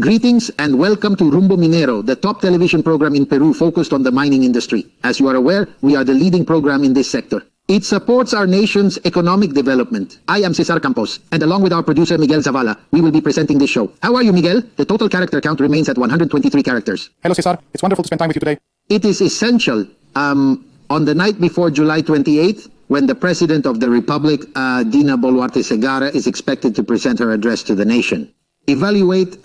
Greetings and welcome to Rumbo Minero, the top television program in Peru focused on the mining industry. As you are aware, we are the leading program in this sector. It supports our nation's economic development. I am Cesar Campos, and along with our producer Miguel Zavala, we will be presenting this show. How are you, Miguel? The total character count remains at 123 characters. Hello, Cesar. It's wonderful to spend time with you today. It is essential, on the night before July 28th, when the President of the Republic, Dina Boluarte Segarra, is expected to present her address to the nation. Evaluate,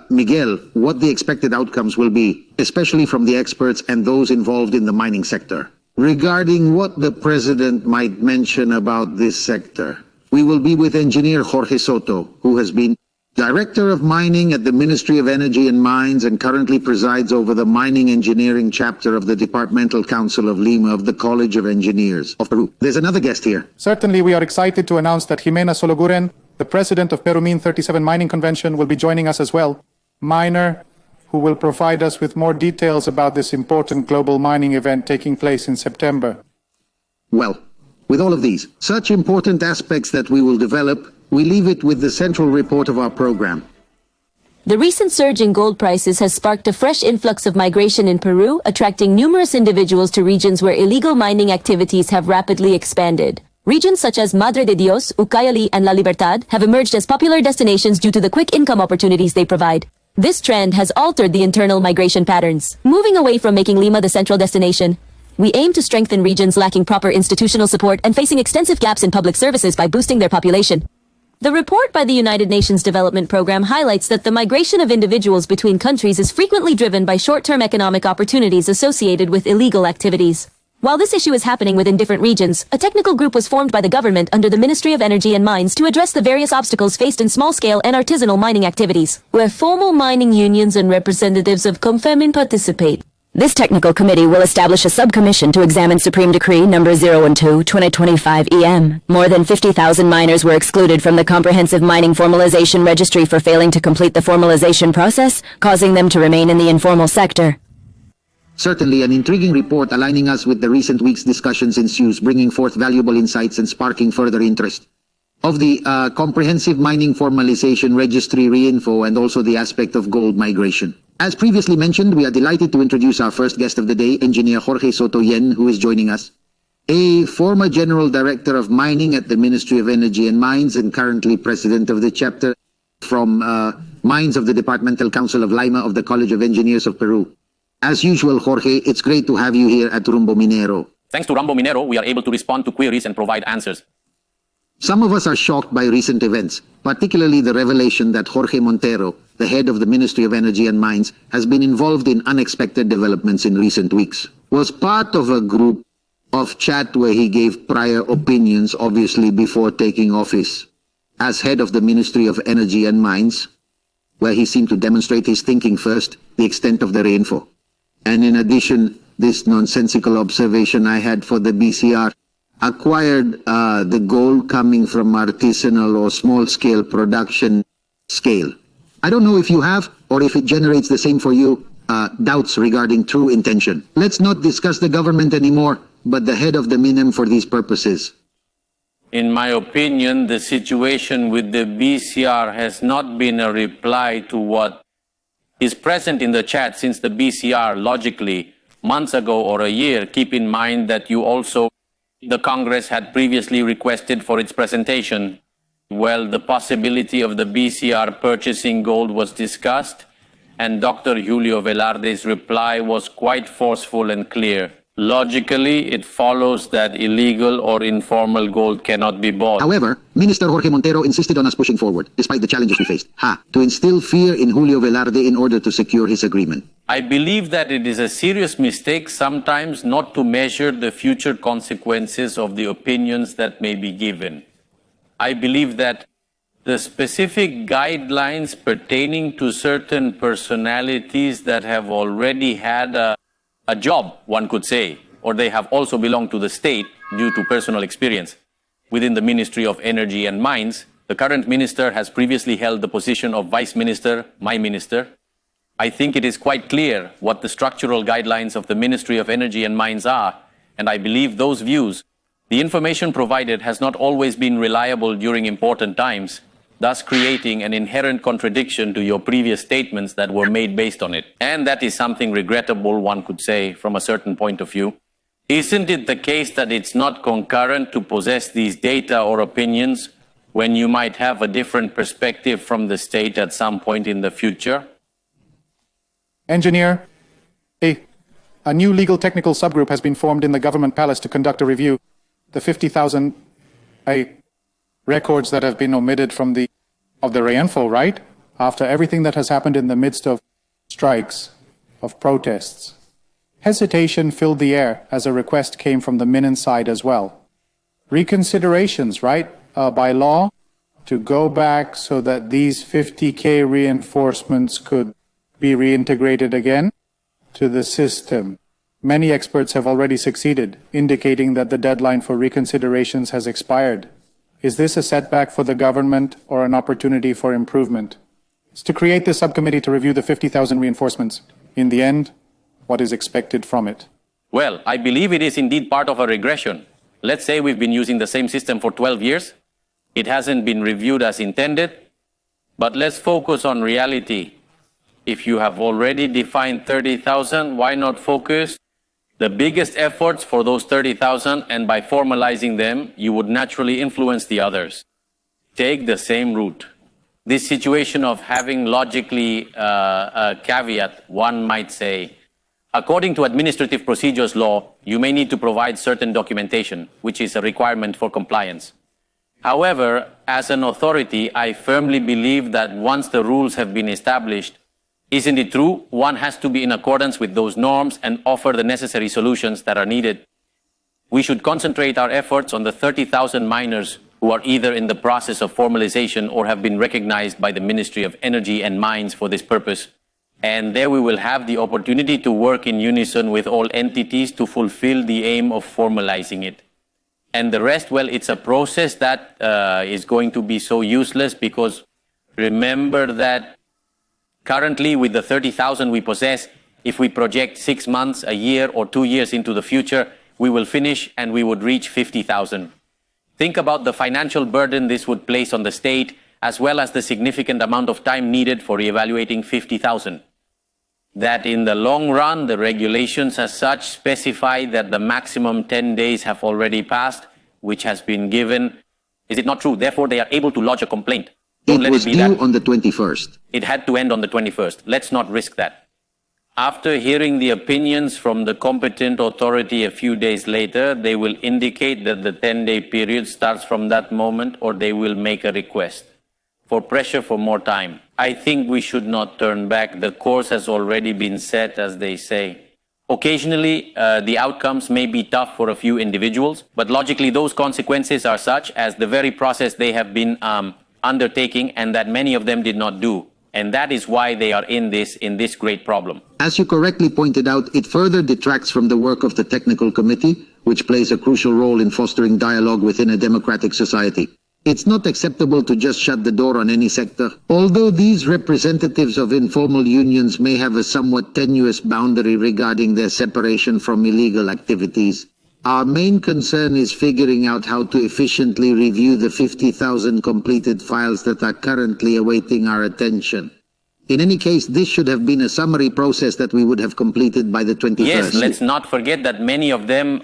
Miguel, what the expected outcomes will be, especially from the experts and those involved in the mining sector. Regarding what the President might mention about this sector, we will be with engineer Jorge Soto, who has been Director of Mining at the Ministry of Energy and Mines and currently presides over the Mining Engineering Chapter of the Departmental Council of Lima of the College of Engineers of Peru. There's another guest here. Certainly, we are excited to announce that Jimena Sologuren, the president of Perumin 37 Mining Convention, will be joining us as well. Miner, who will provide us with more details about this important global mining event taking place in September. Well, with all of these, such important aspects that we will develop, we leave it with the central report of our program. The recent surge in gold prices has sparked a fresh influx of migration in Peru, attracting numerous individuals to regions where illegal mining activities have rapidly expanded. Regions such as Madre de Dios, Ucayali, and La Libertad have emerged as popular destinations due to the quick income opportunities they provide. This trend has altered the internal migration patterns. Moving away from making Lima the central destination, we aim to strengthen regions lacking proper institutional support and facing extensive gaps in public services by boosting their population. The report by the United Nations Development Program highlights that the migration of individuals between countries is frequently driven by short-term economic opportunities associated with illegal activities. While this issue is happening within different regions, a technical group was formed by the government under the Ministry of Energy and Mines to address the various obstacles faced in small-scale and artisanal mining activities, where formal mining unions and representatives of Confemin participate. This technical committee will establish a subcommission to examine Supreme Decree No. 012, 2025 EM. More than 50,000 miners were excluded from the Comprehensive Mining Formalization Registry for failing to complete the formalization process, causing them to remain in the informal sector. Certainly, an intriguing report aligning us with the recent week's discussions ensues, bringing forth valuable insights and sparking further interest. Of the Comprehensive Mining Formalization Registry Reinfo and also the aspect of gold migration. As previously mentioned, we are delighted to introduce our first guest of the day, Engineer Jorge Soto Yen, who is joining us. A former General Director of Mining at the Ministry of Energy and Mines and currently President of the chapter from Mines of the Departmental Council of Lima of the College of Engineers of Peru. As usual, Jorge, it's great to have you here at Rumbo Minero. Thanks to Rumbo Minero, we are able to respond to queries and provide answers. Some of us are shocked by recent events, particularly the revelation that Jorge Montero, the head of the Ministry of Energy and Mines, has been involved in unexpected developments in recent weeks. Was part of a group of chat where he gave prior opinions, obviously before taking office as head of the Ministry of Energy and Mines, where he seemed to demonstrate his thinking first, the extent of the Reinfo. And in addition, this nonsensical observation I had for the BCR, acquired the gold coming from artisanal or small-scale production scale. I don't know if you have, or if it generates the same for you, doubts regarding true intention. Let's not discuss the government anymore, but the head of the MINEM for these purposes. In my opinion, the situation with the BCR has not been a reply to what is present in the chat since the BCR, logically, months ago or a year. Keep in mind that you also, the Congress had previously requested for its presentation. Well, the possibility of the BCR purchasing gold was discussed, and Dr. Julio Velarde's reply was quite forceful and clear. Logically, it follows that illegal or informal gold cannot be bought. However, Minister Jorge Montero insisted on us pushing forward, despite the challenges we faced. To instill fear in Julio Velarde in order to secure his agreement. I believe that it is a serious mistake sometimes not to measure the future consequences of the opinions that may be given. I believe that the specific guidelines pertaining to certain personalities that have already had a job, one could say, or they have also belonged to the state due to personal experience within the Ministry of Energy and Mines. The current minister has previously held the position of Vice Minister, my minister. I think it is quite clear what the structural guidelines of the Ministry of Energy and Mines are, and I believe those views, the information provided has not always been reliable during important times, thus creating an inherent contradiction to your previous statements that were made based on it. And that is something regrettable, one could say, from a certain point of view. Isn't it the case that it's not concurrent to possess these data or opinions when you might have a different perspective from the state at some point in the future? Engineer, a new legal technical subgroup has been formed in the government palace to conduct a review. The 50,000 records that have been omitted from the Reinfo, right? After everything that has happened in the midst of strikes, of protests. Hesitation filled the air as a request came from the MINEM side as well. Reconsiderations, right? By law, to go back so that these 50K reinforcements could be reintegrated again to the system. Many experts have already succeeded, indicating that the deadline for reconsiderations has expired. Is this a setback for the government or an opportunity for improvement? It's to create this subcommittee to review the 50,000 reinforcements. In the end, what is expected from it? Well, I believe it is indeed part of a regression. Let's say we've been using the same system for 12 years. It hasn't been reviewed as intended. But let's focus on reality. If you have already defined 30,000, why not focus the biggest efforts for those 30,000, and by formalizing them, you would naturally influence the others. Take the same route. This situation of having logically a caveat, one might say, according to administrative procedures law, you may need to provide certain documentation, which is a requirement for compliance. However, as an authority, I firmly believe that once the rules have been established, isn't it true? One has to be in accordance with those norms and offer the necessary solutions that are needed. We should concentrate our efforts on the 30,000 miners who are either in the process of formalization or have been recognized by the Ministry of Energy and Mines for this purpose. And there we will have the opportunity to work in unison with all entities to fulfill the aim of formalizing it. And the rest, well, it's a process that is going to be so useless, because remember that currently, with the 30,000 we possess, if we project 6 months, a year, or 2 years into the future, we will finish and we would reach 50,000. Think about the financial burden this would place on the state, as well as the significant amount of time needed for evaluating 50,000. That in the long run, the regulations as such specify that the maximum 10 days have already passed, which has been given. Is it not true? Therefore, they are able to lodge a complaint. It was due on the 21st. It had to end on the 21st. Let's not risk that. After hearing the opinions from the competent authority a few days later, they will indicate that the 10-day period starts from that moment, or they will make a request for pressure for more time. I think we should not turn back. The course has already been set, as they say. Occasionally, the outcomes may be tough for a few individuals, but logically those consequences are such as the very process they have been undertaking, and that many of them did not do. And that is why they are in this great problem. As you correctly pointed out, it further detracts from the work of the technical committee, which plays a crucial role in fostering dialogue within a democratic society. It's not acceptable to just shut the door on any sector. Although these representatives of informal unions may have a somewhat tenuous boundary regarding their separation from illegal activities, our main concern is figuring out how to efficiently review the 50,000 completed files that are currently awaiting our attention. In any case, this should have been a summary process that we would have completed by the 21st. Yes, let's not forget that many of them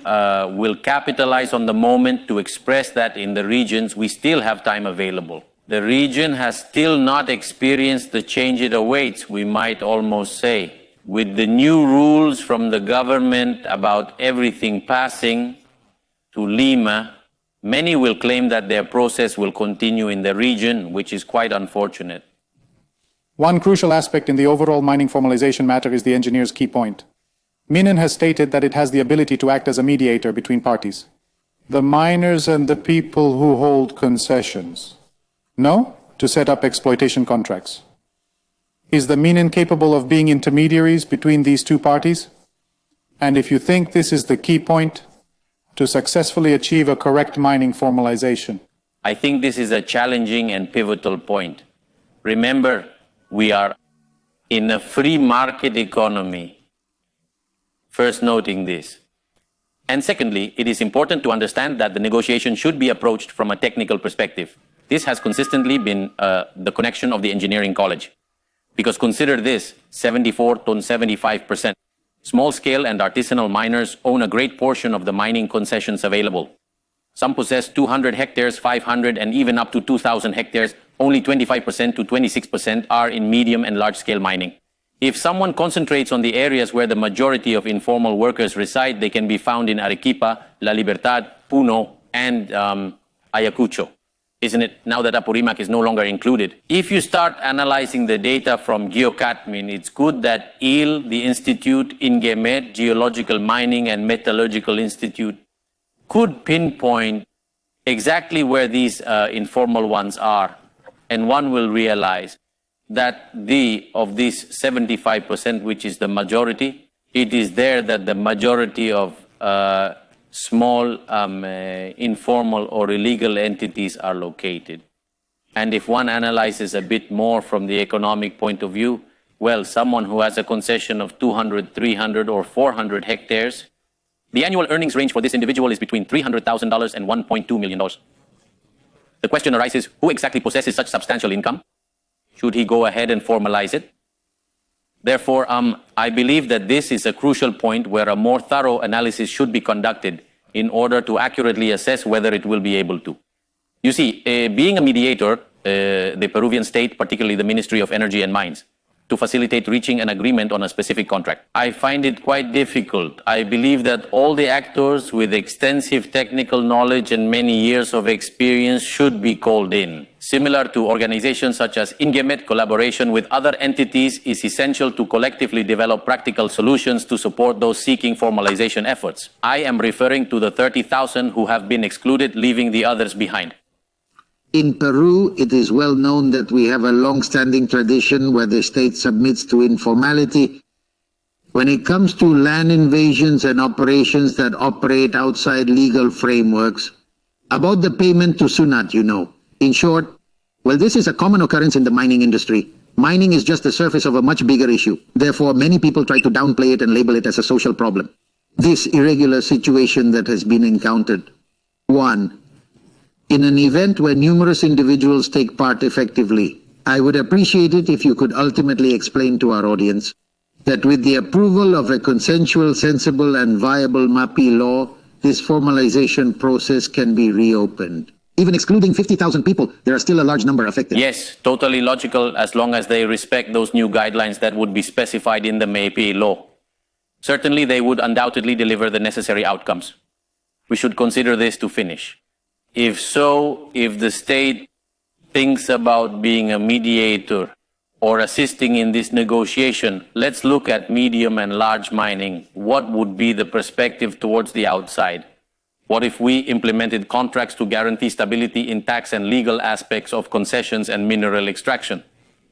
will capitalize on the moment to express that in the regions we still have time available. The region has still not experienced the change it awaits, we might almost say. With the new rules from the government about everything passing to Lima, many will claim that their process will continue in the region, which is quite unfortunate. One crucial aspect in the overall mining formalization matter is the engineer's key point. MINEM has stated that it has the ability to act as a mediator between parties. The miners and the people who hold concessions. No, to set up exploitation contracts. Is the MINEM capable of being intermediaries between these two parties? And if you think this is the key point to successfully achieve a correct mining formalization? I think this is a challenging and pivotal point. Remember, we are in a free market economy. First noting this. And secondly, it is important to understand that the negotiation should be approached from a technical perspective. This has consistently been the connection of the engineering college. Because consider this, 74 to 75%. Small-scale and artisanal miners own a great portion of the mining concessions available. Some possess 200 hectares, 500, and even up to 2,000 hectares. Only 25% to 26% are in medium and large-scale mining. If someone concentrates on the areas where the majority of informal workers reside, they can be found in Arequipa, La Libertad, Puno, and Ayacucho. Isn't it, now that Apurimac is no longer included? If you start analyzing the data from Geocatmin, it's good that IL, the Institute, INGEMET, Geological Mining and Metallurgical Institute, could pinpoint exactly where these informal ones are. And one will realize that of this 75%, which is the majority, it is there that the majority of small informal or illegal entities are located. And if one analyzes a bit more from the economic point of view, well, someone who has a concession of 200, 300, or 400 hectares, the annual earnings range for this individual is between $300,000 and $1.2 million. The question arises, who exactly possesses such substantial income? Should he go ahead and formalize it? Therefore, I believe that this is a crucial point where a more thorough analysis should be conducted in order to accurately assess whether it will be able to. You see, being a mediator, the Peruvian state, particularly the Ministry of Energy and Mines, to facilitate reaching an agreement on a specific contract, I find it quite difficult. I believe that all the actors with extensive technical knowledge and many years of experience should be called in. Similar to organizations such as INGEMET, collaboration with other entities is essential to collectively develop practical solutions to support those seeking formalization efforts. I am referring to the 30,000 who have been excluded, leaving the others behind. In Peru, it is well known that we have a long-standing tradition where the state submits to informality when it comes to land invasions and operations that operate outside legal frameworks. About the payment to SUNAT, you know. In short, well, this is a common occurrence in the mining industry. Mining is just the surface of a much bigger issue. Therefore, many people try to downplay it and label it as a social problem. This irregular situation that has been encountered. 1. In an event where numerous individuals take part effectively, I would appreciate it if you could ultimately explain to our audience that with the approval of a consensual, sensible, and viable MAPE law, this formalization process can be reopened. Even excluding 50,000 people, there are still a large number affected. Yes, totally logical as long as they respect those new guidelines that would be specified in the MAPE law. Certainly, they would undoubtedly deliver the necessary outcomes. We should consider this to finish. If so, if the state thinks about being a mediator or assisting in this negotiation, let's look at medium and large mining. What would be the perspective towards the outside? What if we implemented contracts to guarantee stability in tax and legal aspects of concessions and mineral extraction?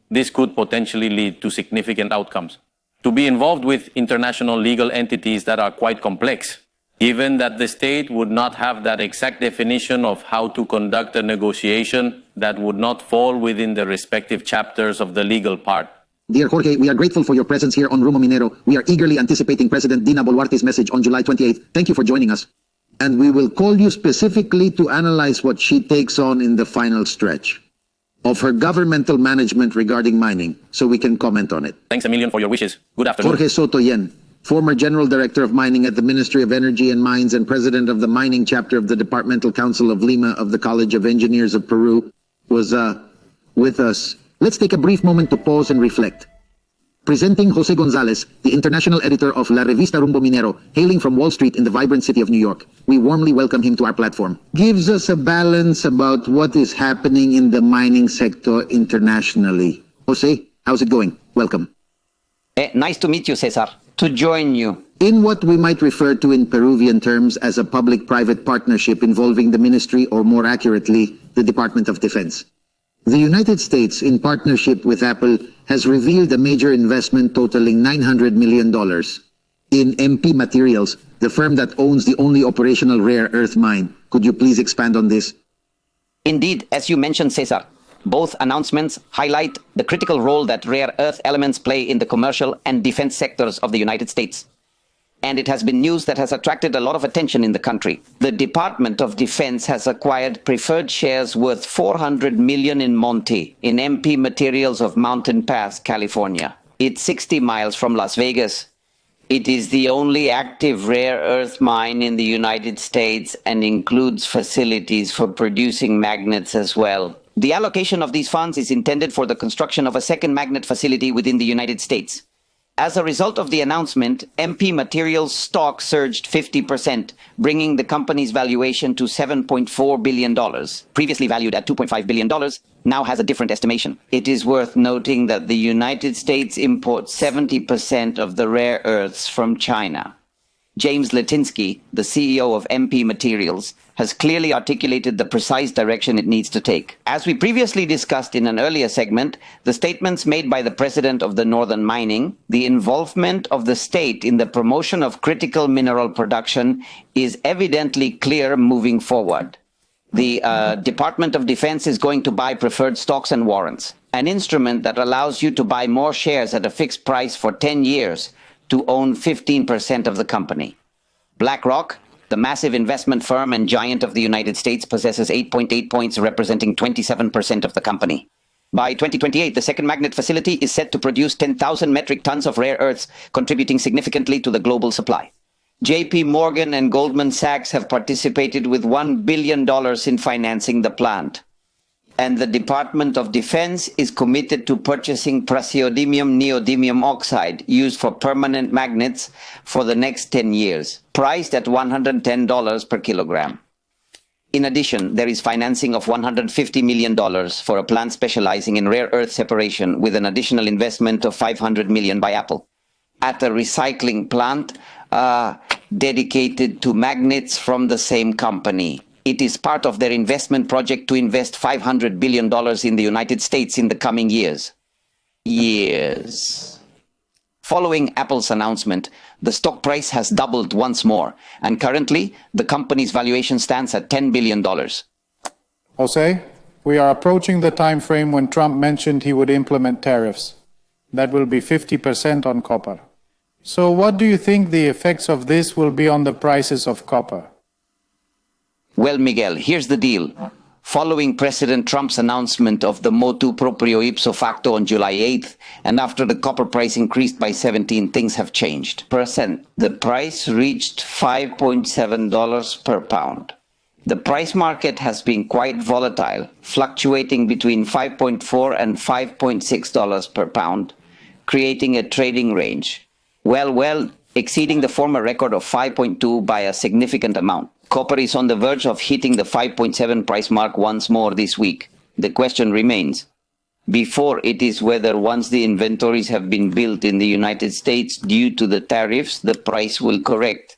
This could potentially lead to significant outcomes. To be involved with international legal entities that are quite complex, given that the state would not have that exact definition of how to conduct a negotiation that would not fall within the respective chapters of the legal part. Dear Jorge, we are grateful for your presence here on Rumbo Minero. We are eagerly anticipating President Dina Boluarte's message on July 28th. Thank you for joining us. And we will call you specifically to analyze what she takes on in the final stretch of her governmental management regarding mining, so we can comment on it. Thanks a million for your wishes. Good afternoon. Jorge Soto Yen, former General Director of Mining at the Ministry of Energy and Mines and President of the Mining Chapter of the Departmental Council of Lima of the College of Engineers of Peru, was with us. Let's take a brief moment to pause and reflect. Presenting José Gonzáles, the international editor of La Revista Rumbo Minero, hailing from Wall Street in the vibrant city of New York. We warmly welcome him to our platform. Gives us a balance about what is happening in the mining sector internationally. José, how's it going? Welcome. Nice to meet you, Cesar. To join you. In what we might refer to in Peruvian terms as a public-private partnership involving the ministry, or more accurately, the Department of Defense. The United States, in partnership with Apple, has revealed a major investment totaling $900 million in MP Materials, the firm that owns the only operational rare earth mine. Could you please expand on this? Indeed, as you mentioned, Cesar, both announcements highlight the critical role that rare earth elements play in the commercial and defense sectors of the United States. and it has been news that has attracted a lot of attention in the country. The Department of Defense has acquired preferred shares worth $400 million in Monte, in MP Materials of Mountain Pass, California. It's 60 miles from Las Vegas. It is the only active rare earth mine in the United States and includes facilities for producing magnets as well. The allocation of these funds is intended for the construction of a second magnet facility within the United States. As a result of the announcement, MP Materials stock surged 50%, bringing the company's valuation to $7.4 billion. Previously valued at $2.5 billion, now has a different estimation. It is worth noting that the United States imports 70% of the rare earths from China. James Litinsky, the CEO of MP Materials, has clearly articulated the precise direction it needs to take. As we previously discussed in an earlier segment, the statements made by the president of the Northern Mining, the involvement of the state in the promotion of critical mineral production is evidently clear moving forward. The Department of Defense is going to buy preferred stocks and warrants, an instrument that allows you to buy more shares at a fixed price for 10 years to own 15% of the company. BlackRock, the massive investment firm and giant of the United States, possesses 8.8 points representing 27% of the company. By 2028, the second magnet facility is set to produce 10,000 metric tons of rare earths, contributing significantly to the global supply. JP Morgan and Goldman Sachs have participated with $1 billion in financing the plant. And the Department of Defense is committed to purchasing praseodymium neodymium oxide used for permanent magnets for the next 10 years, priced at $110 per kilogram. In addition, there is financing of $150 million for a plant specializing in rare earth separation with an additional investment of $500 million by Apple. At a recycling plant dedicated to magnets from the same company. It is part of their investment project to invest $500 billion in the United States in the coming years. Following Apple's announcement, the stock price has doubled once more, and currently, the company's valuation stands at $10 billion. Jose, we are approaching the time frame when Trump mentioned he would implement tariffs. That will be 50% on copper. So what do you think the effects of this will be on the prices of copper? Well, Miguel, here's the deal. Following President Trump's announcement of the motu proprio ipso facto on July 8th, and after the copper price increased by 17, things have changed. The price reached $5.7 per pound. The price market has been quite volatile, fluctuating between $5.4 and $5.6 per pound, creating a trading range. Well, exceeding the former record of 5.2 by a significant amount. Copper is on the verge of hitting the 5.7 price mark once more this week. The question remains, before it is whether once the inventories have been built in the United States due to the tariffs, the price will correct.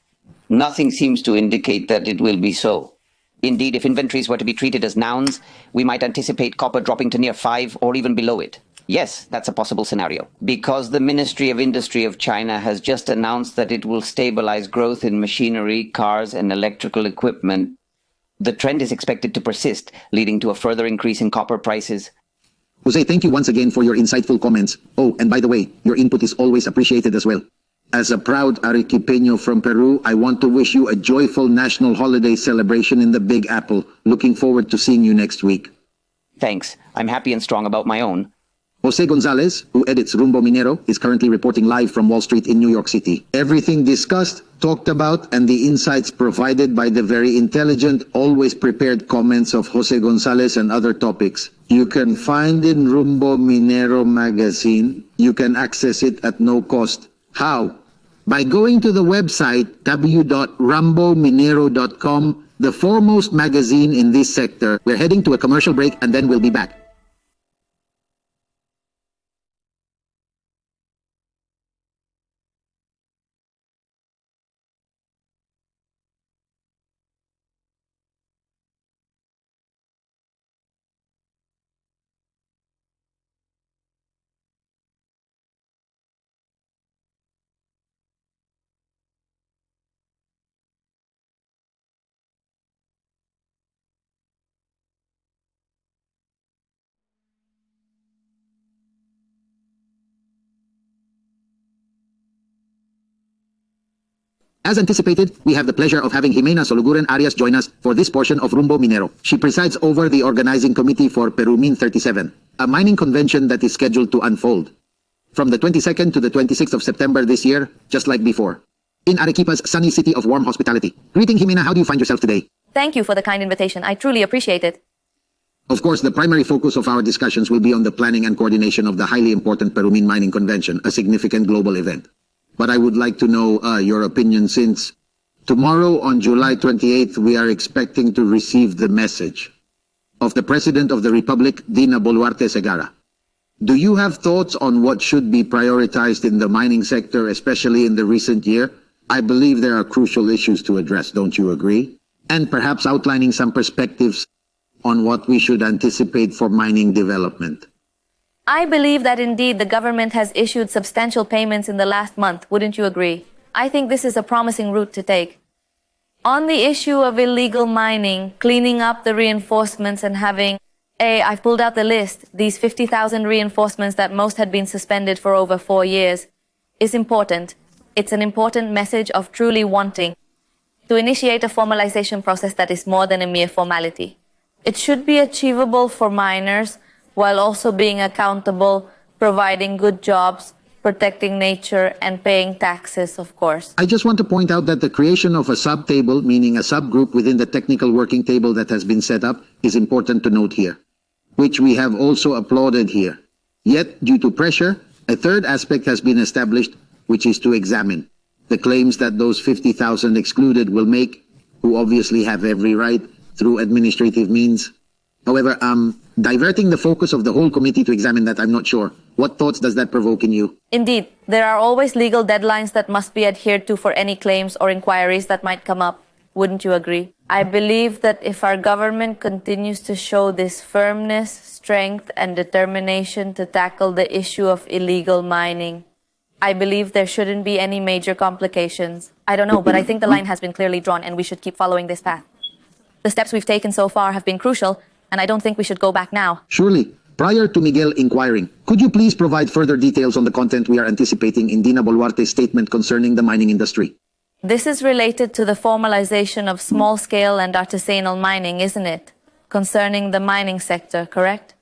Nothing seems to indicate that it will be so. Indeed, if inventories were to be treated as nouns, we might anticipate copper dropping to near 5 or even below it. Yes, that's a possible scenario. Because the Ministry of Industry of China has just announced that it will stabilize growth in machinery, cars, and electrical equipment, the trend is expected to persist, leading to a further increase in copper prices. Jose, thank you once again for your insightful comments. Oh, and by the way, your input is always appreciated as well. As a proud Arequipeño from Peru, I want to wish you a joyful national holiday celebration in the Big Apple. Looking forward to seeing you next week. Thanks. I'm happy and strong about my own. José Gonzáles, who edits Rumbo Minero, is currently reporting live from Wall Street in New York City. Everything discussed, talked about, and the insights provided by the very intelligent, always prepared comments of José Gonzáles and other topics, you can find in Rumbo Minero magazine. You can access it at no cost. How? By going to the website w.rumbominero.com, the foremost magazine in this sector. We're heading to a commercial break and then we'll be back. As anticipated, we have the pleasure of having Jimena Sologuren Arias join us for this portion of Rumbo Minero. She presides over the organizing committee for Perumin 37, a mining convention that is scheduled to unfold from the 22nd to the 26th of September this year, just like before, in Arequipa's sunny city of warm hospitality. Greeting, Jimena, how do you find yourself today? Thank you for the kind invitation. I truly appreciate it. Of course, the primary focus of our discussions will be on the planning and coordination of the highly important Perumin Mining Convention, a significant global event. But I would like to know your opinion, since tomorrow on July 28th, we are expecting to receive the message of the President of the Republic, Dina Boluarte Segarra. Do you have thoughts on what should be prioritized in the mining sector, especially in the recent year? I believe there are crucial issues to address, don't you agree? And perhaps outlining some perspectives on what we should anticipate for mining development. I believe that indeed the government has issued substantial payments in the last month. Wouldn't you agree? I think this is a promising route to take. On the issue of illegal mining, cleaning up the reinforcements and having, I've pulled out the list, these 50,000 reinforcements that most had been suspended for over 4 years, is important. It's an important message of truly wanting to initiate a formalization process that is more than a mere formality. It should be achievable for miners while also being accountable, providing good jobs, protecting nature, and paying taxes, of course. I just want to point out that the creation of a sub-table, meaning a subgroup within the technical working table that has been set up, is important to note here, which we have also applauded here. Yet, due to pressure, a third aspect has been established, which is to examine the claims that those 50,000 excluded will make, who obviously have every right through administrative means. However, diverting the focus of the whole committee to examine that, I'm not sure. What thoughts does that provoke in you? Indeed, there are always legal deadlines that must be adhered to for any claims or inquiries that might come up. Wouldn't you agree? I believe that if our government continues to show this firmness, strength, and determination to tackle the issue of illegal mining, I believe there shouldn't be any major complications. I don't know, but I think the line has been clearly drawn and we should keep following this path. The steps we've taken so far have been crucial, and I don't think we should go back now. Surely. Prior to Miguel inquiring, could you please provide further details on the content we are anticipating in Dina Boluarte's statement concerning the mining industry? This is related to the formalization of small-scale and artisanal mining, isn't it? Concerning the mining sector, correct?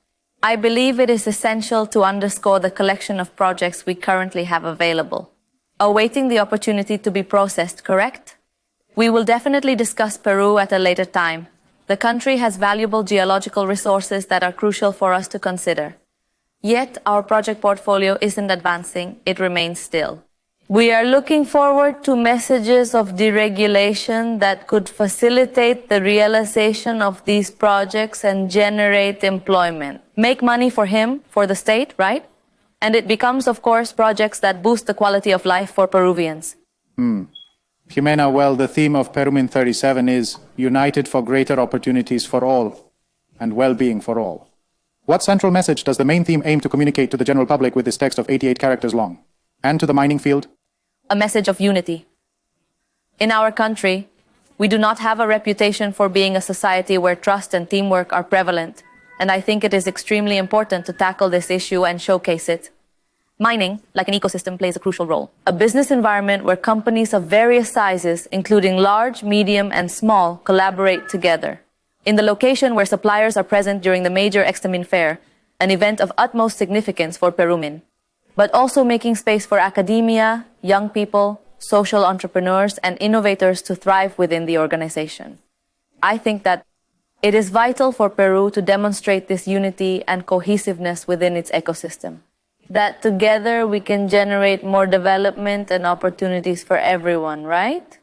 I believe it is essential to underscore the collection of projects we currently have available, awaiting the opportunity to be processed, correct? We will definitely discuss Peru at a later time. The country has valuable geological resources that are crucial for us to consider. Yet, our project portfolio isn't advancing, it remains still. We are looking forward to messages of deregulation that could facilitate the realization of these projects and generate employment. Make money for him, for the state, right? And it becomes, of course, projects that boost the quality of life for Peruvians. Jimena, well, the theme of Perumin 37 is United for Greater Opportunities for All and Well-Being for All. What central message does the main theme aim to communicate to the general public with this text of 88 characters long? And to the mining field? A message of unity. In our country, we do not have a reputation for being a society where trust and teamwork are prevalent, and I think it is extremely important to tackle this issue and showcase it. Mining, like an ecosystem, plays a crucial role. A business environment where companies of various sizes, including large, medium, and small, collaborate together. In the location where suppliers are present during the major Extamin Fair, an event of utmost significance for Perumin. But also making space for academia, young people, social entrepreneurs, and innovators to thrive within the organization. I think that it is vital for Peru to demonstrate this unity and cohesiveness within its ecosystem. That together we can generate more development and opportunities for everyone, right?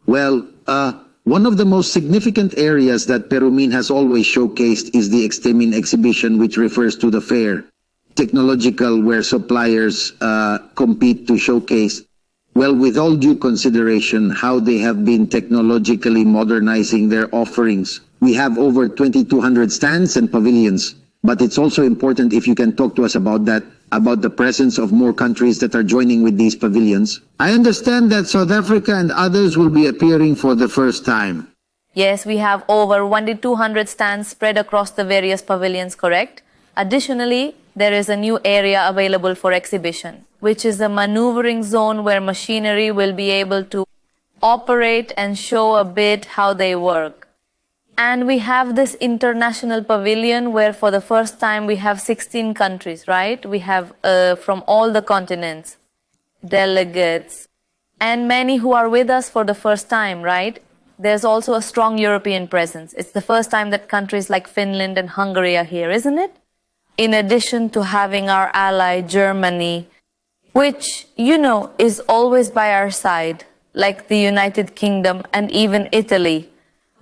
Well, one of the most significant areas that Perumin has always showcased is the Extamin exhibition, which refers to the fair. Technological, where suppliers compete to showcase, well, with all due consideration, how they have been technologically modernizing their offerings. We have over 2,200 stands and pavilions, but it's also important if you can talk to us about that, about the presence of more countries that are joining with these pavilions. I understand that South Africa and others will be appearing for the first time. Yes, we have over 1,200 stands spread across the various pavilions, correct? Additionally, there is a new area available for exhibition, which is a maneuvering zone where machinery will be able to operate and show a bit how they work. And we have this international pavilion where for the first time we have 16 countries, right? We have from all the continents, delegates, and many who are with us for the first time, right? There's also a strong European presence. It's the first time that countries like Finland and Hungary are here, isn't it? In addition to having our ally, Germany, which, you know, is always by our side, like the United Kingdom and even Italy.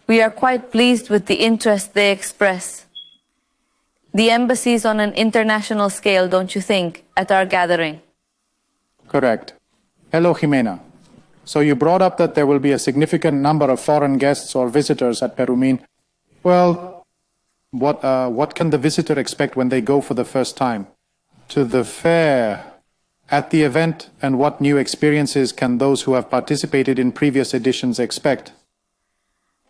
We are quite pleased with the interest they express. The embassies on an international scale, don't you think, at our gathering? Correct. Hello, Jimena. So you brought up that there will be a significant number of foreign guests or visitors at Perumin. Well, what can the visitor expect when they go for the first time to the fair at the event, and what new experiences can those who have participated in previous editions expect?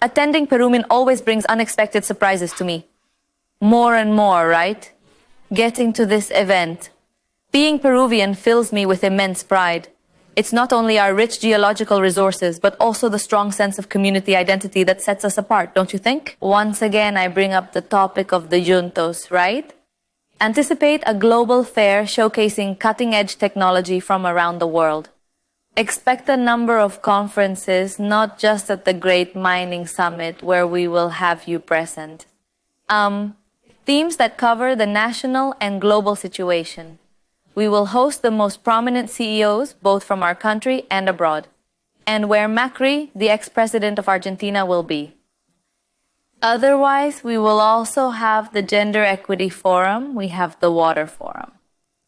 Attending Perumin always brings unexpected surprises to me. More and more, right? Getting to this event. Being Peruvian fills me with immense pride. It's not only our rich geological resources, but also the strong sense of community identity that sets us apart, don't you think? Once again, I bring up the topic of the juntos, right? Anticipate a global fair showcasing cutting-edge technology from around the world. Expect a number of conferences, not just at the Great Mining Summit, where we will have you present. Themes that cover the national and global situation. We will host the most prominent CEOs, both from our country and abroad, and where Macri, the ex-president of Argentina, will be. Otherwise, we will also have the Gender Equity Forum, we have the Water Forum,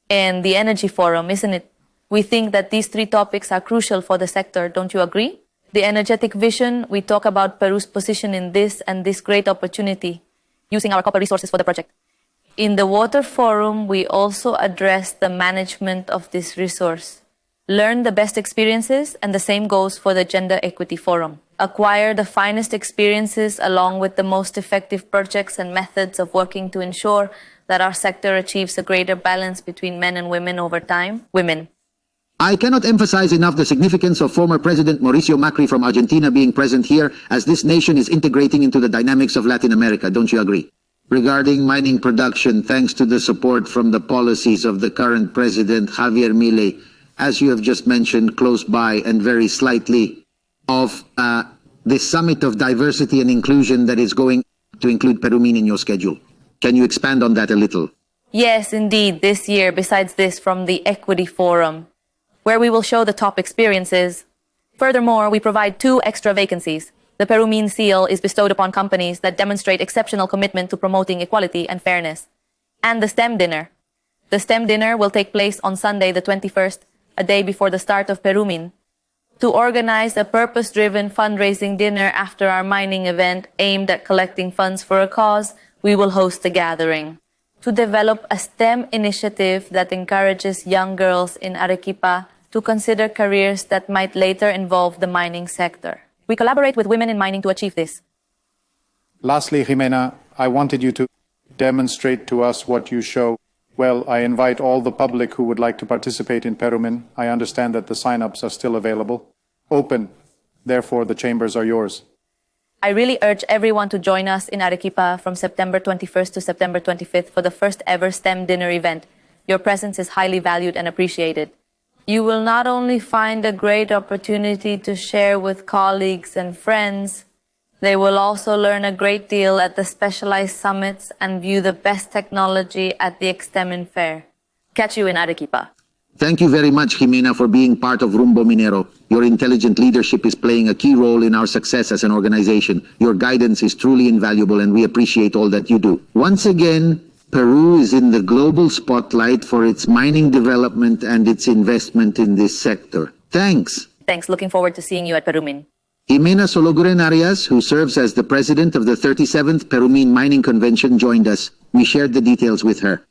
and the Energy Forum, isn't it? We think that these three topics are crucial for the sector, don't you agree? The energetic vision, we talk about Peru's position in this and this great opportunity, using our copper resources for the project. In the Water Forum, we also address the management of this resource. Learn the best experiences, and the same goes for the Gender Equity Forum. Acquire the finest experiences along with the most effective projects and methods of working to ensure that our sector achieves a greater balance between men and women over time. Women. I cannot emphasize enough the significance of former President Mauricio Macri from Argentina being present here, as this nation is integrating into the dynamics of Latin America. Don't you agree? Regarding mining production, thanks to the support from the policies of the current President Javier Milei, as you have just mentioned, close by and very slightly, of this Summit of Diversity and Inclusion that is going to include Perumin in your schedule. Can you expand on that a little? Yes, indeed, this year, besides this from the Equity Forum, where we will show the top experiences. Furthermore, we provide 2 extra vacancies. The Perumin seal is bestowed upon companies that demonstrate exceptional commitment to promoting equality and fairness. And the STEM dinner. The STEM dinner will take place on Sunday the 21st, a day before the start of Perumin, to organize a purpose-driven fundraising dinner after our mining event aimed at collecting funds for a cause. We will host a gathering to develop a STEM initiative that encourages young girls in Arequipa to consider careers that might later involve the mining sector. We collaborate with women in mining to achieve this. Lastly, Jimena, I wanted you to demonstrate to us what you show. Well, I invite all the public who would like to participate in Perumin. I understand that the sign-ups are still available. Open. Therefore, the chambers are yours. I really urge everyone to join us in Arequipa from September 21st to September 25th for the first ever STEM dinner event. Your presence is highly valued and appreciated. You will not only find a great opportunity to share with colleagues and friends, they will also learn a great deal at the specialized summits and view the best technology at the Extemin Fair. Catch you in Arequipa. Thank you very much, Jimena, for being part of Rumbo Minero. Your intelligent leadership is playing a key role in our success as an organization. Your guidance is truly invaluable, and we appreciate all that you do. Once again, Peru is in the global spotlight for its mining development and its investment in this sector. Thanks. Thanks. Looking forward to seeing you at Perumin. Jimena Sologuren, who serves as the president of the 37th Perumin Mining Convention, joined us. We shared the details with her.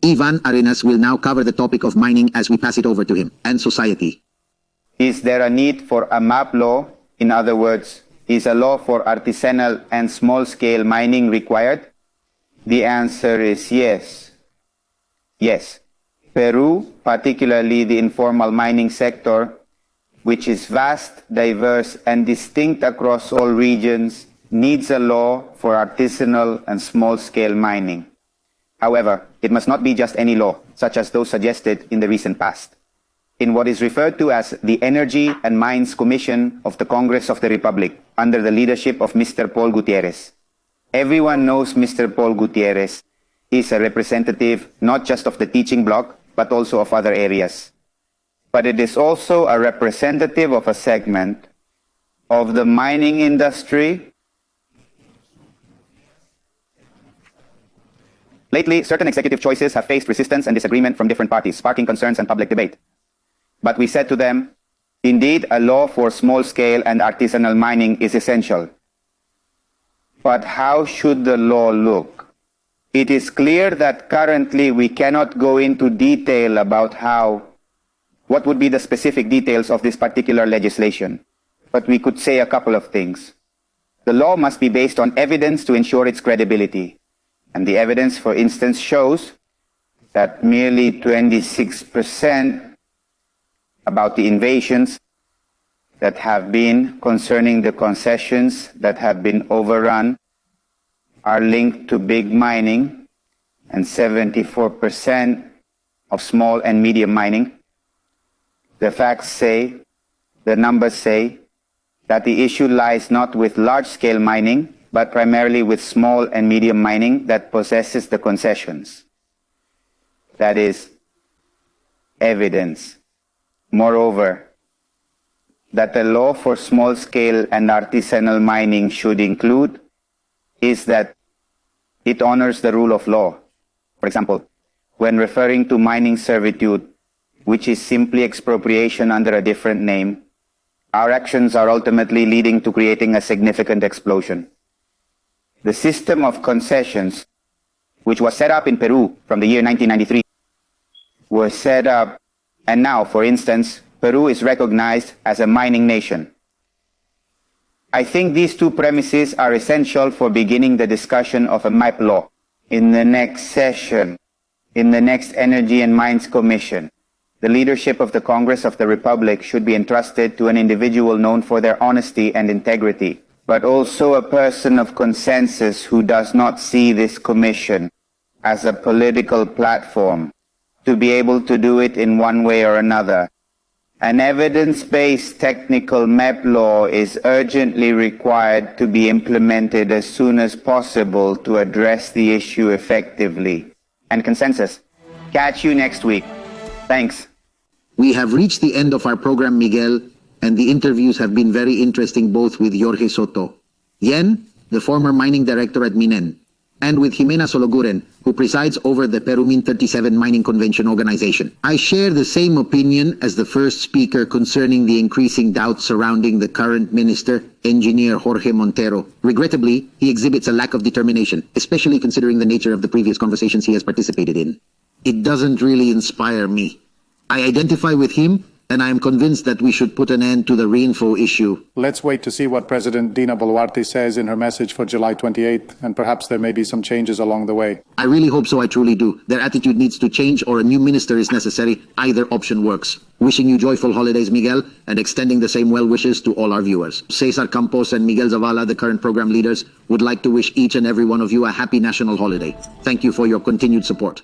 Iván Arenas will now cover the topic of mining as we pass it over to him and society. Is there a need for a MAPE law? In other words, is a law for artisanal and small-scale mining required? The answer is yes. Yes. Peru, particularly the informal mining sector, which is vast, diverse, and distinct across all regions, needs a law for artisanal and small-scale mining. However, it must not be just any law, such as those suggested in the recent past. In what is referred to as the Energy and Mines Commission of the Congress of the Republic, under the leadership of Mr. Paul Gutierrez. Everyone knows Mr. Paul Gutierrez. He's a representative not just of the teaching bloc, but also of other areas. But it is also a representative of a segment of the mining industry. Lately, certain executive choices have faced resistance and disagreement from different parties, sparking concerns and public debate. But we said to them, indeed, a law for small-scale and artisanal mining is essential. But how should the law look? It is clear that currently we cannot go into detail about what would be the specific details of this particular legislation. But we could say a couple of things. The law must be based on evidence to ensure its credibility. And the evidence, for instance, shows that merely 26% about the invasions that have been concerning the concessions that have been overrun are linked to big mining, and 74% of small and medium mining. The facts say, the numbers say, that the issue lies not with large-scale mining, but primarily with small and medium mining that possesses the concessions. That is evidence. Moreover, that the law for small-scale and artisanal mining should include is that it honors the rule of law. For example, when referring to mining servitude, which is simply expropriation under a different name, our actions are ultimately leading to creating a significant explosion. The system of concessions, which was set up in Peru from the year 1993, was set up, and now, for instance, Peru is recognized as a mining nation. I think these two premises are essential for beginning the discussion of a MAPE law. In the next session, in the next Energy and Mines Commission, the leadership of the Congress of the Republic should be entrusted to an individual known for their honesty and integrity, but also a person of consensus who does not see this commission as a political platform to be able to do it in one way or another. An evidence-based technical MAPE law is urgently required to be implemented as soon as possible to address the issue effectively. And consensus. Catch you next week. Thanks. We have reached the end of our program, Miguel, and the interviews have been very interesting, both with Jorge Soto Yen, the former mining director at MINEM, and with Jimena Sologuren, who presides over the Perumin 37 Mining Convention organization. I share the same opinion as the first speaker concerning the increasing doubts surrounding the current minister, Engineer Jorge Montero. Regrettably, he exhibits a lack of determination, especially considering the nature of the previous conversations he has participated in. It doesn't really inspire me. I identify with him, and I am convinced that we should put an end to the Reinfo issue. Let's wait to see what President Dina Boluarte says in her message for July 28th, and perhaps there may be some changes along the way. I really hope so, I truly do. Their attitude needs to change, or a new minister is necessary. Either option works. Wishing you joyful holidays, Miguel, and extending the same well wishes to all our viewers. Cesar Campos and Miguel Zavala, the current program leaders, would like to wish each and every one of you a happy national holiday. Thank you for your continued support.